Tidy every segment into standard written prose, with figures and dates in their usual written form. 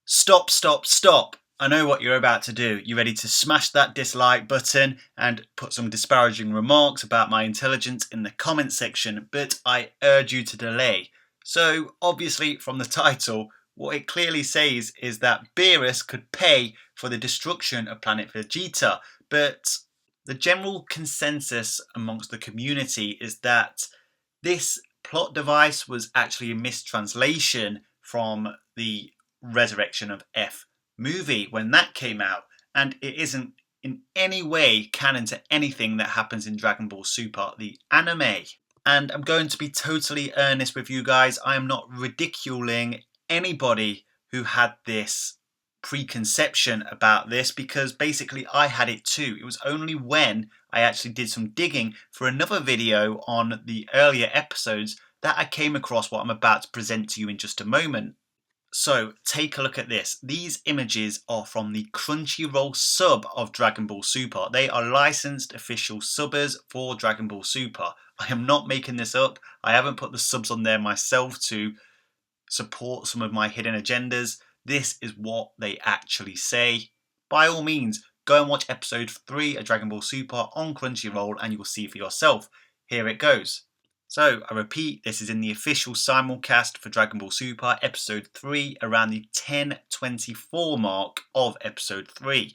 Stop, stop, stop. I know what you're about to do. You're ready to smash that dislike button and put some disparaging remarks about my intelligence in the comment section, but I urge you to delay. So, obviously, from the title, what it clearly says is that Beerus could pay for the destruction of planet Vegeta, but the general consensus amongst the community is that this plot device was actually a mistranslation from the Resurrection of F movie when that came out, and it isn't in any way canon to anything that happens in Dragon Ball Super, the anime. And I'm going to be totally earnest with you guys. I am not ridiculing anybody who had this preconception about this, because basically I had it too. It was only when I actually did some digging for another video on the earlier episodes that I came across what I'm about to present to you in just a moment. So take a look at this. These images are from the Crunchyroll sub of Dragon Ball Super. They are licensed official subbers for Dragon Ball Super. I am not making this up. I haven't put the subs on there myself to support some of my hidden agendas. This is what they actually say. By all means, go and watch episode 3 of Dragon Ball Super on Crunchyroll and you will see for yourself. Here it goes. So, I repeat, this is in the official simulcast for Dragon Ball Super episode 3 around the 10:24 mark of episode 3.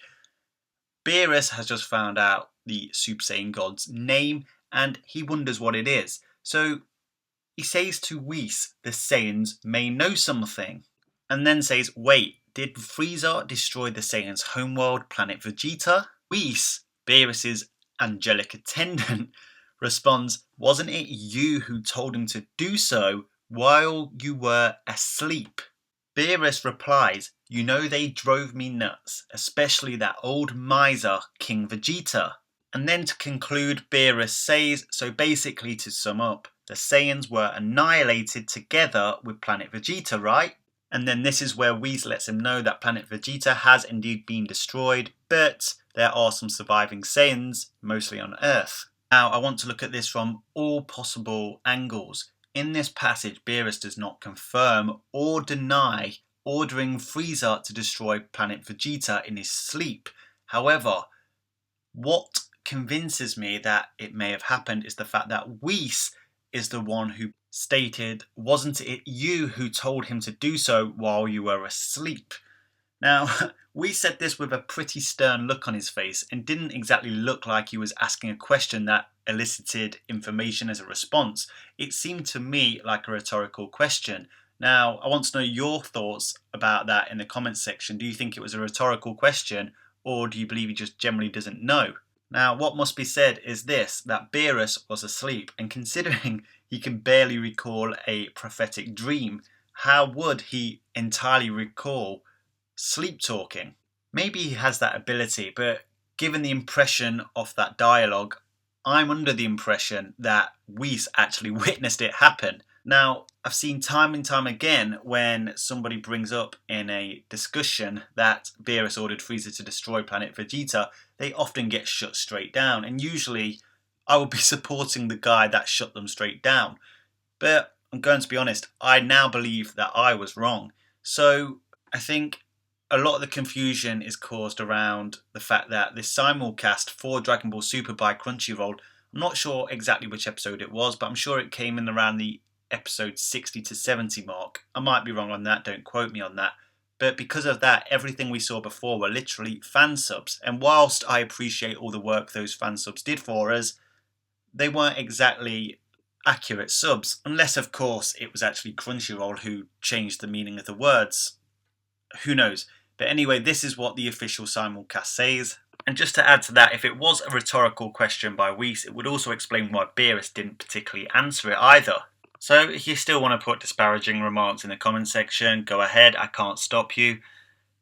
Beerus has just found out the Super Saiyan God's name and he wonders what it is. So, he says to Whis, the Saiyans may know something, and then says, wait, did Frieza destroy the Saiyans' homeworld, planet Vegeta? Whis, Beerus's angelic attendant, responds, wasn't it you who told him to do so while you were asleep? Beerus replies, you know they drove me nuts, especially that old miser, King Vegeta. And then to conclude, Beerus says, so basically to sum up, the Saiyans were annihilated together with planet Vegeta, right? And then this is where Whis lets him know that planet Vegeta has indeed been destroyed, but there are some surviving Saiyans, mostly on Earth. Now, I want to look at this from all possible angles. In this passage, Beerus does not confirm or deny ordering Frieza to destroy planet Vegeta in his sleep. However, what convinces me that it may have happened is the fact that Whis is the one who stated, wasn't it you who told him to do so while you were asleep? Now, Whis said this with a pretty stern look on his face and didn't exactly look like he was asking a question that elicited information as a response. It seemed to me like a rhetorical question. Now, I want to know your thoughts about that in the comments section. Do you think it was a rhetorical question, or do you believe he just generally doesn't know? Now, what must be said is this, that Beerus was asleep, and considering he can barely recall a prophetic dream, how would he entirely recall sleep talking? Maybe he has that ability, but given the impression of that dialogue, I'm under the impression that Whis actually witnessed it happen. Now, I've seen time and time again when somebody brings up in a discussion that Beerus ordered Frieza to destroy planet Vegeta, they often get shut straight down, and usually I would be supporting the guy that shut them straight down. But I'm going to be honest, I now believe that I was wrong. So I think a lot of the confusion is caused around the fact that this simulcast for Dragon Ball Super by Crunchyroll, I'm not sure exactly which episode it was, but I'm sure it came in around the episode 60 to 70 mark. I might be wrong on that, don't quote me on that. But because of that, everything we saw before were literally fan subs. And whilst I appreciate all the work those fan subs did for us, they weren't exactly accurate subs. Unless, of course, it was actually Crunchyroll who changed the meaning of the words. Who knows? But anyway, this is what the official simulcast says. And just to add to that, if it was a rhetorical question by Whis, it would also explain why Beerus didn't particularly answer it either. So if you still want to put disparaging remarks in the comment section, go ahead, I can't stop you.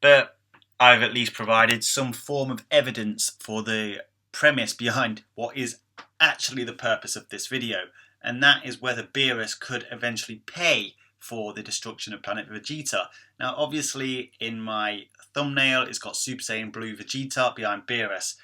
But I've at least provided some form of evidence for the premise behind what is actually the purpose of this video. And that is whether Beerus could eventually pay for the destruction of planet Vegeta. Now obviously in my thumbnail it's got Super Saiyan Blue Vegeta behind Beerus.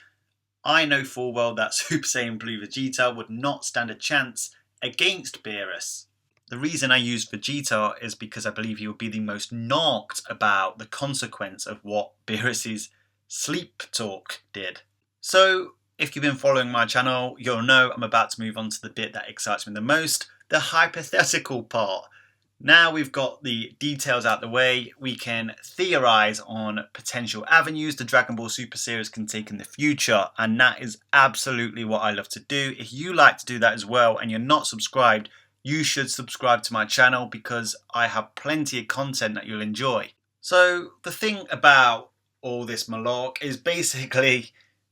I know full well that Super Saiyan Blue Vegeta would not stand a chance against Beerus. The reason I used Vegeta is because I believe he would be the most knocked about the consequence of what Beerus's sleep talk did. So, if you've been following my channel, you'll know I'm about to move on to the bit that excites me the most, the hypothetical part. Now we've got the details out the way, we can theorise on potential avenues the Dragon Ball Super series can take in the future, and that is absolutely what I love to do. If you like to do that as well and you're not subscribed, you should subscribe to my channel because I have plenty of content that you'll enjoy. So the thing about all this malark is basically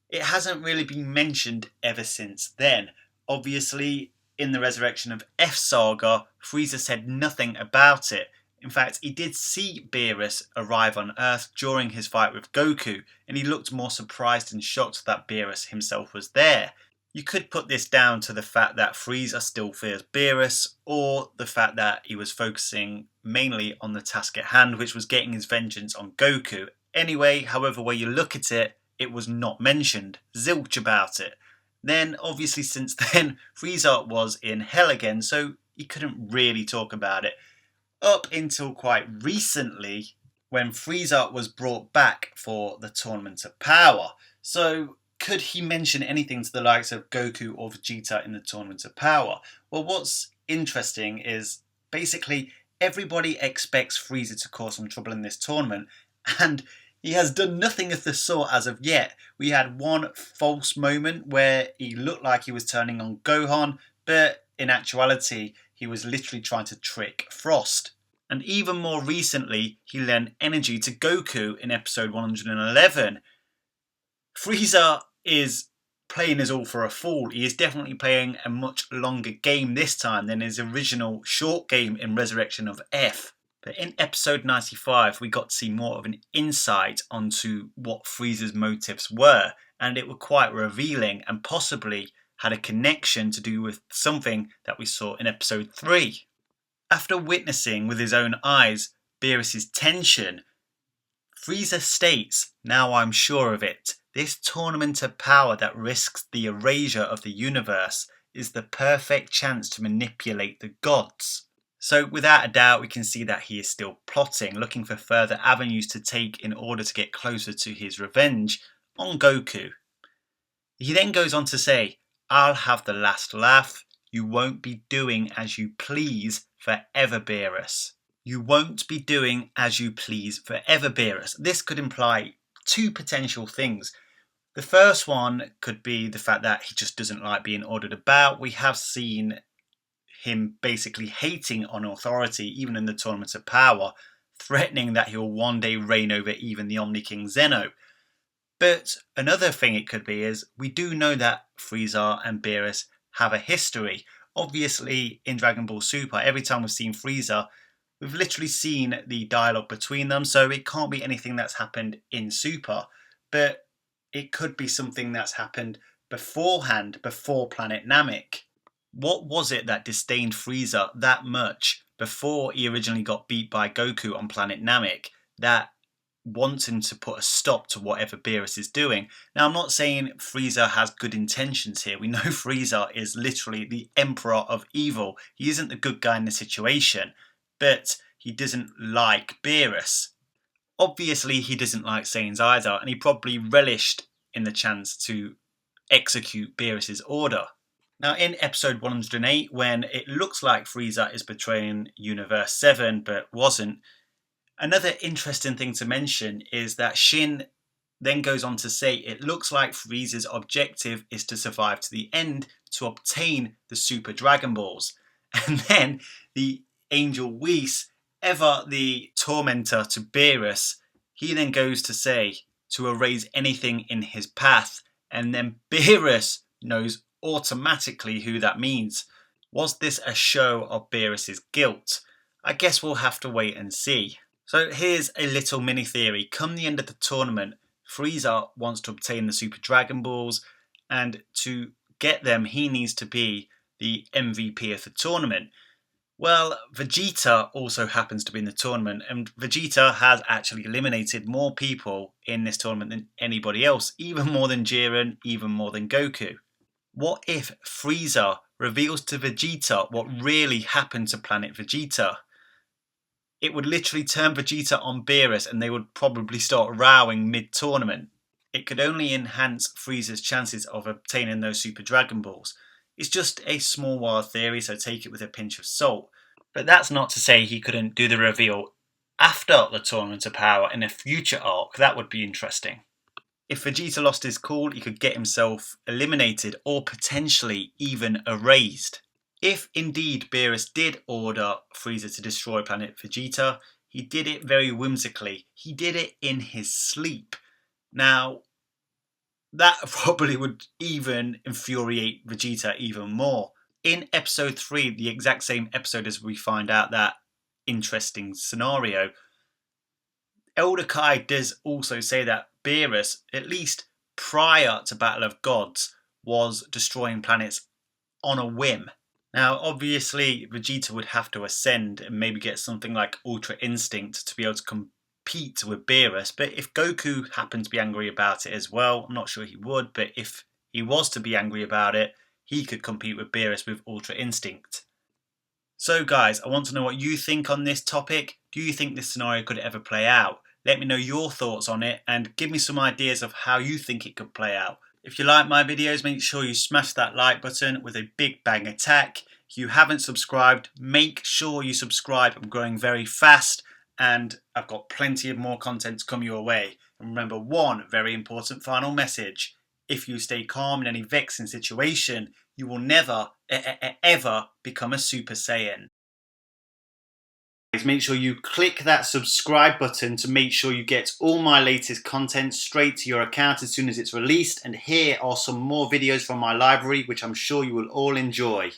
it hasn't really been mentioned ever since then. Obviously, in the Resurrection of F Saga, Frieza said nothing about it. In fact, he did see Beerus arrive on Earth during his fight with Goku, and he looked more surprised and shocked that Beerus himself was there. You could put this down to the fact that Frieza still fears Beerus, or the fact that he was focusing mainly on the task at hand, which was getting his vengeance on Goku. Anyway, however way you look at it, it was not mentioned. Zilch about it. Then, obviously since then, Frieza was in hell again, so he couldn't really talk about it. Up until quite recently, when Frieza was brought back for the Tournament of Power. So, could he mention anything to the likes of Goku or Vegeta in the Tournament of Power? Well, what's interesting is basically everybody expects Frieza to cause some trouble in this tournament, and he has done nothing of the sort as of yet. We had one false moment where he looked like he was turning on Gohan, but in actuality, he was literally trying to trick Frost. And even more recently, he lent energy to Goku in episode 111. Frieza is playing his all for a fool. He is definitely playing a much longer game this time than his original short game in Resurrection of F. But in episode 95, we got to see more of an insight onto what Frieza's motives were, and it were quite revealing and possibly had a connection to do with something that we saw in episode 3. After witnessing with his own eyes Beerus's tension, Frieza states, "Now I'm sure of it. This tournament of power that risks the erasure of the universe is the perfect chance to manipulate the gods." So without a doubt, we can see that he is still plotting, looking for further avenues to take in order to get closer to his revenge on Goku. He then goes on to say, "I'll have the last laugh. You won't be doing as you please forever, Beerus. You won't be doing as you please forever, Beerus." This could imply two potential things. The first one could be the fact that he just doesn't like being ordered about. We have seen him basically hating on authority, even in the Tournament of Power, threatening that he'll one day reign over even the Omni King Zeno. But another thing it could be is, we do know that Frieza and Beerus have a history. Obviously, in Dragon Ball Super, every time we've seen Frieza, we've literally seen the dialogue between them, so it can't be anything that's happened in Super. But it could be something that's happened beforehand, before Planet Namek. What was it that disdained Frieza that much before he originally got beat by Goku on Planet Namek that wants him to put a stop to whatever Beerus is doing? Now, I'm not saying Frieza has good intentions here. We know Frieza is literally the emperor of evil. He isn't the good guy in the situation, but he doesn't like Beerus. Obviously, he doesn't like Saiyans either, and he probably relished in the chance to execute Beerus's order. Now, in episode 108, when it looks like Frieza is betraying Universe 7, but wasn't, another interesting thing to mention is that Shin then goes on to say it looks like Frieza's objective is to survive to the end to obtain the Super Dragon Balls. And then the Angel Whis, ever the tormentor to Beerus, he then goes to say to erase anything in his path, and then Beerus knows automatically who that means. Was this a show of Beerus's guilt? I guess we'll have to wait and see. So here's a little mini theory. Come the end of the tournament, Frieza wants to obtain the Super Dragon Balls, and to get them he needs to be the MVP of the tournament. Well, Vegeta also happens to be in the tournament, and Vegeta has actually eliminated more people in this tournament than anybody else, even more than Jiren, even more than Goku. What if Frieza reveals to Vegeta what really happened to Planet Vegeta. It would literally turn Vegeta on Beerus and they would probably start rowing mid-tournament. It could only enhance Frieza's chances of obtaining those Super Dragon Balls. It's just a small wild theory, so take it with a pinch of salt. But that's not to say he couldn't do the reveal after the Tournament of Power in a future arc. That would be interesting. If Vegeta lost his cool, he could get himself eliminated or potentially even erased. If indeed Beerus did order Frieza to destroy Planet Vegeta, he did it very whimsically. He did it in his sleep. Now, that probably would even infuriate Vegeta even more. In episode 3, the exact same episode as we find out that interesting scenario, Elder Kai does also say that Beerus, at least prior to Battle of Gods, was destroying planets on a whim. Now, obviously, Vegeta would have to ascend and maybe get something like Ultra Instinct to be able to compete with Beerus. But if Goku happened to be angry about it as well, I'm not sure he would, but if he was to be angry about it, he could compete with Beerus with Ultra Instinct. So guys, I want to know what you think on this topic. Do you think this scenario could ever play out? Let me know your thoughts on it and give me some ideas of how you think it could play out. If you like my videos, make sure you smash that like button with a big bang attack. If you haven't subscribed, make sure you subscribe. I'm growing very fast and I've got plenty of more content to come your way. And remember one very important final message. If you stay calm in any vexing situation, you will never, ever become a Super Saiyan. Make sure you click that subscribe button to make sure you get all my latest content straight to your account as soon as it's released. And here are some more videos from my library, which I'm sure you will all enjoy.